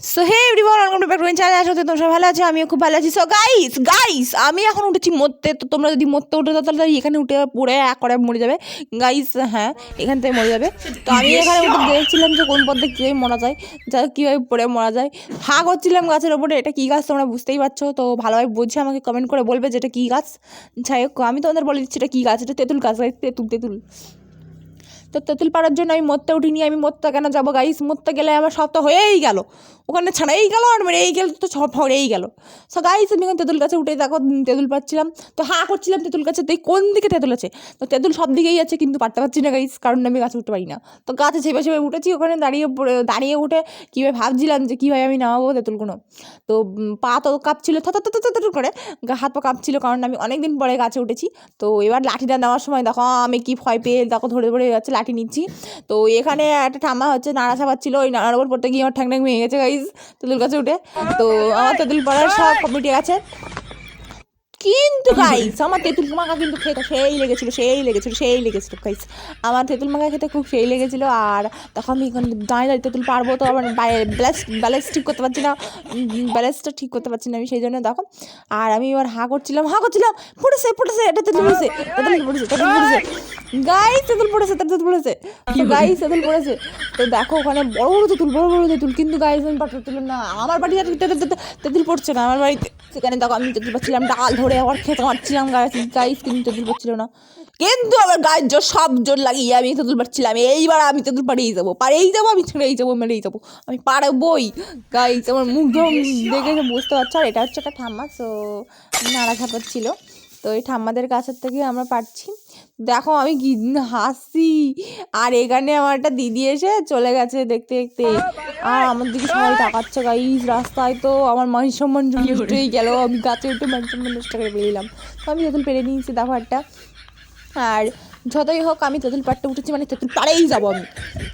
So hey everyone, welcome to back to my channel. আশা করি তোমরা ভালো আছো, আমিও খুব ভালো আছি। সো গাইস আমি এখন উঠেছি মরতে। তো তোমরা যদি মরতে উঠে দাও তাহলে এখানে উঠে পড়ে এক করে মরে যাবে গাইস। হ্যাঁ, এখান থেকে মরে যাবে। তো আমি এখানে উঠে দেখছিলাম যে কোন পথে কীভাবে মরা যায়, যা কীভাবে পড়ে মরা যায়। হা করছিলাম গাছের ওপরে। এটা কী গাছ তোমরা বুঝতেই পারছো, তো ভালোভাবে বুঝে আমাকে কমেন্ট করে বলবে যে এটা কী গাছ। যাই হোক, আমি তোমাদের বলে দিচ্ছি এটা কী গাছ। এটা তেঁতুল গাছ, তেঁতুল। তো তেঁতুল পাড়ার জন্য আমি মরতে উঠিনি। আমি মরতে কেন যাবো গাইস? মরতে গেলে আমার সব তো হয়েই গেল, ওখানে ছাড়াই গেল আর মেরেই গেল, তো সব হয়েই গেল। সো গাইস আমি এখন তেঁতুল গাছে উঠে দেখো তেঁতুল পাচ্ছিলাম, তো হা করছিলাম তেঁতুল গাছে তুই কোন দিকে তেঁতুল আছে। তো তেঁতুল সব দিকেই আছে, কিন্তু পারতে পারছি না গাইস, কারণ আমি গাছে উঠতে পারি না। তো গাছে চেপে উঠেছি, ওখানে দাঁড়িয়ে উঠে কীভাবে ভাবছিলাম যে কীভাবে আমি নামাবো তেঁতুলগুলো। তো পা তো কাঁপছিল থর করে, হাত পা কাঁপছিল, কারণ আমি অনেকদিন পরে গাছে উঠেছি। তো এবার লাঠিটা নেওয়ার সময় দেখো আমি কি ভয় পেয়ে দেখো ধরে যাচ্ছে, লাঠি নিচ্ছি। তো এখানে একটা ঠাম্মা হচ্ছে নাড়া চাপাচ্ছিল, ওই নাড়ার উপর পড়তে গিয়ে আমার ঠ্যাং ভেঙে গেছে গাইস তেঁতুল গাছে উঠে। তো আমার তেঁতুল পড়ার সব কমিটি আছে, কিন্তু গাইস আমার তেঁতুল মাখা কিন্তু খেতে সেই লেগেছিলো গাইস। আমার তেঁতুল মাখা খেতে খুব সেই লেগেছিলো। আর তখন আমি দাঁড়িয়ে তেঁতুল পারবো, তো আমার ব্যালেন্স ঠিক করতে পারছি না, ব্যালেন্সটা ঠিক করতে পারছি না আমি, সেই জন্য দেখো। আর আমি এবার হা করছিলাম পড়েছে এটা তেঁতুল পড়েছে গাইস, তেঁতুল পড়েছে তো গাইস তেঁতুল পড়েছে। তো দেখো ওখানে বড় তেঁতুল, কিন্তু গাইস আমি পারছিলাম না, আমার বাড়িতে তেঁতুল পড়ছে না আমার বাড়িতে। সেখানে দেখো আমি তেঁতুল পাচ্ছিলাম, ডাল ধরে আবার খেতে পারছিলাম গাইস, কিন্তু তেঁতুল পাচ্ছিল না। কিন্তু আমার গায়ের সব জোর লাগিয়ে আমি তেঁতুল পাচ্ছিলাম। এইবার আমি তেঁতুল পাড়িয়ে যাবো, আমি ছেড়েই যাবো, মেরেই যাবো, আমি পারবই গাইস। আমার মুখ দেখে বুঝতে পারছো। আর এটা হচ্ছে একটা ঠাম্মা, তো নাড়া ঝাপাচ্ছিল। তো এই ঠাম্মাদের কাছের থেকে আমরা পারছি। দেখো আমি কি হাসি, আর এখানে আমার একটা দিদি এসে চলে গেছে দেখতে দেখতে, আর আমার দিকে সবাই তাকাচ্ছে গাইস। রাস্তায় তো আমার মান সম্মান নষ্ট হয়ে গেল, আমি গাছে উঠে মান সম্মান নষ্ট করে বেরিয়েলাম। তো আমি তেঁতুল পেরে নিয়েছি দেখো একটা। আর যতই হোক আমি তেঁতুল পাড়তে উঠেছি মানে তেঁতুল পাড়েই যাবো আমি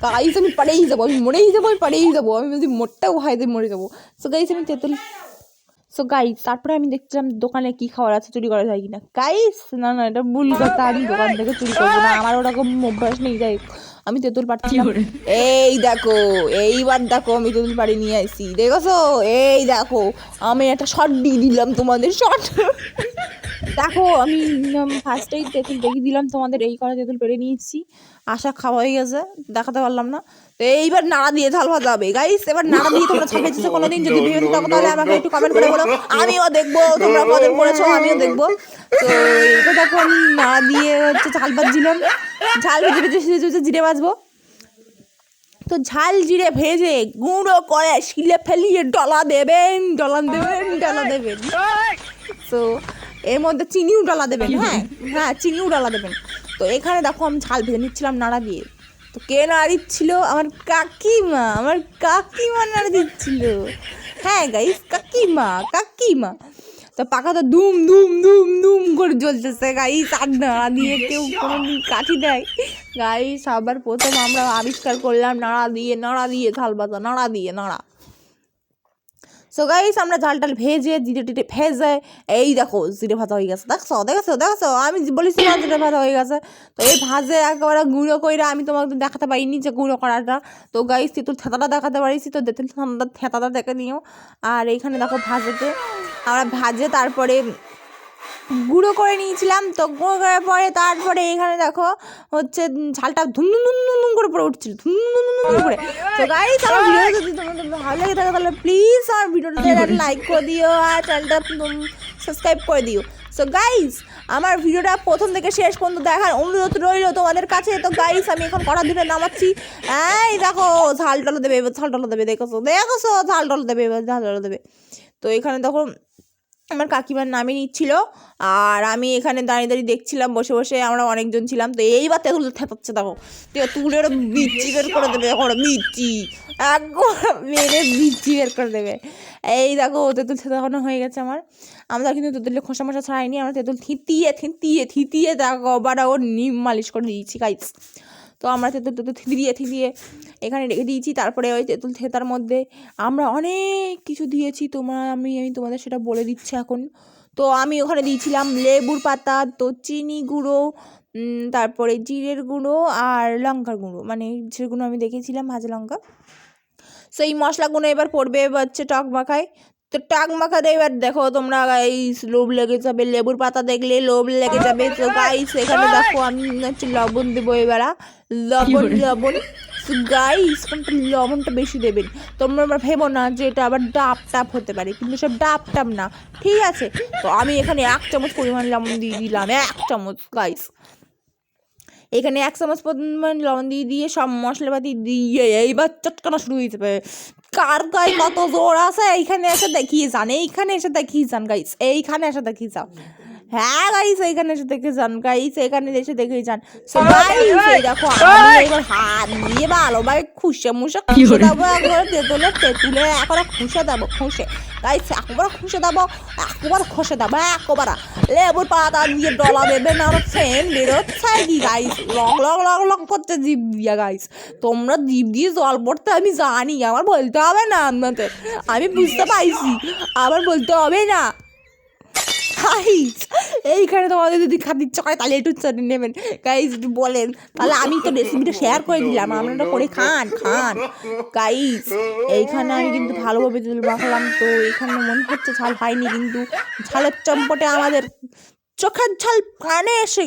গাইস, আমি পাড়েই যাবো, আমি মরেই যাবো, আমি পাড়েই যাবো, আমি যদি মোটটাও হয় মরে যাবো। সো গাইস আমি তেঁতুল তারপরে আমি দেখছিলাম দোকানে কি খাবার আছে, চুরি করা যায় কিনা গাইস। না এটা ভুল কথা, আমি দোকান থেকে চুরি করবো না, আমার ওরকম অভ্যাস নেই। যাই আমি তেঁতুল পাচ্ছিলাম, এই দেখো এইবার দেখো আমি তেঁতুল পাড়ি নিয়ে আসি, দেখেছো? এই দেখো আমি একটা শর্ট দিয়ে দিলাম তোমাদের, শর্ট দেখো আমি ফার্স্টেই তেঁতুল দেখিয়ে দিলাম তোমাদের, এই করে তেঁতুল পেরে নিয়েছি। আশা খাওয়া হয়ে গেছে, দেখাতে পারলাম না। তো এইবার নাড়া দিয়ে ঝাল ভাজা হবে গাইস। এবার নাড়া দিয়ে তোমরা ঝাল ভেজেছো কোনোদিন? যদি ভেবে থাকো তাহলে আমাকে একটু কমেন্ট করে বলো, আমিও দেখবো তোমরা কদিন করেছো, আমিও দেখবো। তো এটা দেখো আমি নাড়া দিয়ে হচ্ছে ঝাল ভাজছিলাম, ঝাল ভেজে জিরে ভাজবো। তো ঝাল জিরে ভেজে গুঁড়ো করে শিলে ফেলিয়ে ডলা দেবেন। তো এর মধ্যে চিনিও ডালা দেবেন, হ্যাঁ চিনিও ডালা দেবেন। তো এখানে দেখো আমি ঝাল ভেজে নিচ্ছিলাম নাড়া দিয়ে। তো কে নাড়া দিচ্ছিল? আমার কাকিমা নাড়া দিচ্ছিল। হ্যাঁ গাইস, কাকিমা। তো পাখা তো দুম করে জ্বলতেছে গাইস, আর নাড়া দিয়ে কেউ কোনোদিন কাঠি দেয় গাইস? আবার প্রথম আমরা আবিষ্কার করলাম নাড়া দিয়ে ঝাল ভাজা, নাড়া। সো গাইস আমরা ঝালটাল ভেজে জিরে টিরে ভেজে এই দেখো জিরে ভাজা হয়ে গেছে, দেখছো আমি বলেছিলাম জিরে ভাজা হয়ে গেছে। তো এই ভাজে একেবারে গুঁড়ো করে আমি তোমাকে দেখাতে পারিনি যে গুঁড়ো করাটা। তো গাইস তেঁতুল থেতাটা দেখাতে পারিছি, তো তেঁতুল থেতাটা দেখে নিও। আর এইখানে দেখো আমরা ভাজে তারপরে গুঁড়ো করে নিয়েছিলাম। তো গুঁড়ো করার পরে তারপরে এখানে দেখো হচ্ছে ঝালটা ধুম করে পড়ে উঠছিল, করে। তো গাইস আমার ভিডিওটা যদি তোমাদের ভালো লাগে থাকে তাহলে প্লিজ আমার ভিডিওটাতে লাইক করে দিও, আর চ্যানেলটা সাবস্ক্রাইব করে দিও। সো গাইস আমার ভিডিওটা প্রথম থেকে শেষ পর্যন্ত দেখার অনুরোধ রইল তোমাদের কাছে। তো গাইস আমি এখন কড়া ধরে নামাচ্ছি। এই দেখো ঝাল টল দেবে, দেখেছো ঝাল টল দেবে। তো এখানে দেখো আমার কাকিমার নামে নিচ্ছিল, আর আমি এখানে দাঁড়িয়ে দেখছিলাম বসে। আমরা অনেকজন ছিলাম। তো এইবার তেঁতুল থেতাচ্ছে দেখো, তুলের বিচি বের করে দেবে, বিচি একবার মেরে বিচি বের করে দেবে। এই দেখো তেঁতুল থেতানো হয়ে গেছে আমরা কিন্তু তেঁতুলের খোসা মশা ছাড়াইনি, আমরা তেঁতুল থিতিয়ে দেখো আবার ওর নিম মালিশ করে দিয়েছি গাইস। তো আমরা তেঁতুল থিতিয়ে এখানে রেখে দিয়েছি। তারপরে ওই তেঁতুল থেতার মধ্যে আমরা অনেক কিছু দিয়েছি, আমি তোমাদের সেটা বলে দিচ্ছি এখন। তো আমি ওখানে দিয়েছিলাম লেবুর পাতা, তো চিনি গুঁড়ো, তারপরে জিরের গুঁড়ো আর লঙ্কার গুঁড়ো, মানে যেগুলো আমি দেখেছিলাম ভাজা লঙ্কা। সেই মশলাগুলো এবার পড়বে এবার হচ্ছে টক মাখায়। তো টক মাখাতে এবার দেখো তোমরা গাইস লোভ লেগে যাবে, লেবুর পাতা দেখলে লোভ লেগে যাবে। তো গাইস এখানে দেখো আমি হচ্ছে লবণ দেবো এবার, লবণ গাইস কোনটা লবণটা বেশি দেবেন। তোমরা আবার ভেবো না যে এটা আবার ডাব টাপ হতে পারে, কিন্তু সব ডাব টাপ না, ঠিক আছে। তো আমি এখানে 1 চামচ পরিমাণ লবণ দিয়ে দিলাম, 1 চামচ গাইস। এখানে 1 চামচ পরিমাণ লবণ দিয়ে সব মশলাপাতি দিয়ে এইবার চটকানো শুরু হয়ে যাবে। কার গায়ে কত জোর আছে এইখানে এসে দেখিয়ে যান, এইখানে এসে দেখিয়ে যান গাইস, এইখানে এসে দেখিয়ে যাও। হ্যাঁ গাইস এইখানে এসে দেখে যান গাইস, এখানে এসে দেখে যান। So guys, এই দেখো আমি এবার হাত দিয়ে ভালোভাবে খুশে দেবো, একবার তেঁতুলে একবার খুশে দেবো, গাইস একবার খুশে দেবো, একবার লেবুর পাতা দিয়ে ডলা দেবে না, আমার ফ্রেন বেরোচ্ছে কি guys, long long long long করতে জিভ দিয়া গাইস। তোমরা জিভ দিয়ে জল পড়তে আমি জানি, আমার বলতে হবে না আপনাদের, আমি বুঝতে পাইছি, আবার বলতে হবে না গাইস। এইখানে তোমাদের যদি খাতে ইচ্ছা করে তাহলে একটু চাটনি নেবেন গাইস, একটু বলেন, তাহলে আমি তো রেসিপিটা শেয়ার করে দিলাম, আপনারা করে খান গাইস। এইখানে আমি কিন্তু ভালোভাবে তেল মাখলাম, তো এখানে মনে হচ্ছে ঝাল হয়নি, কিন্তু ঝালের চম্পটে আমাদের চোখের ঝাল কানে এসে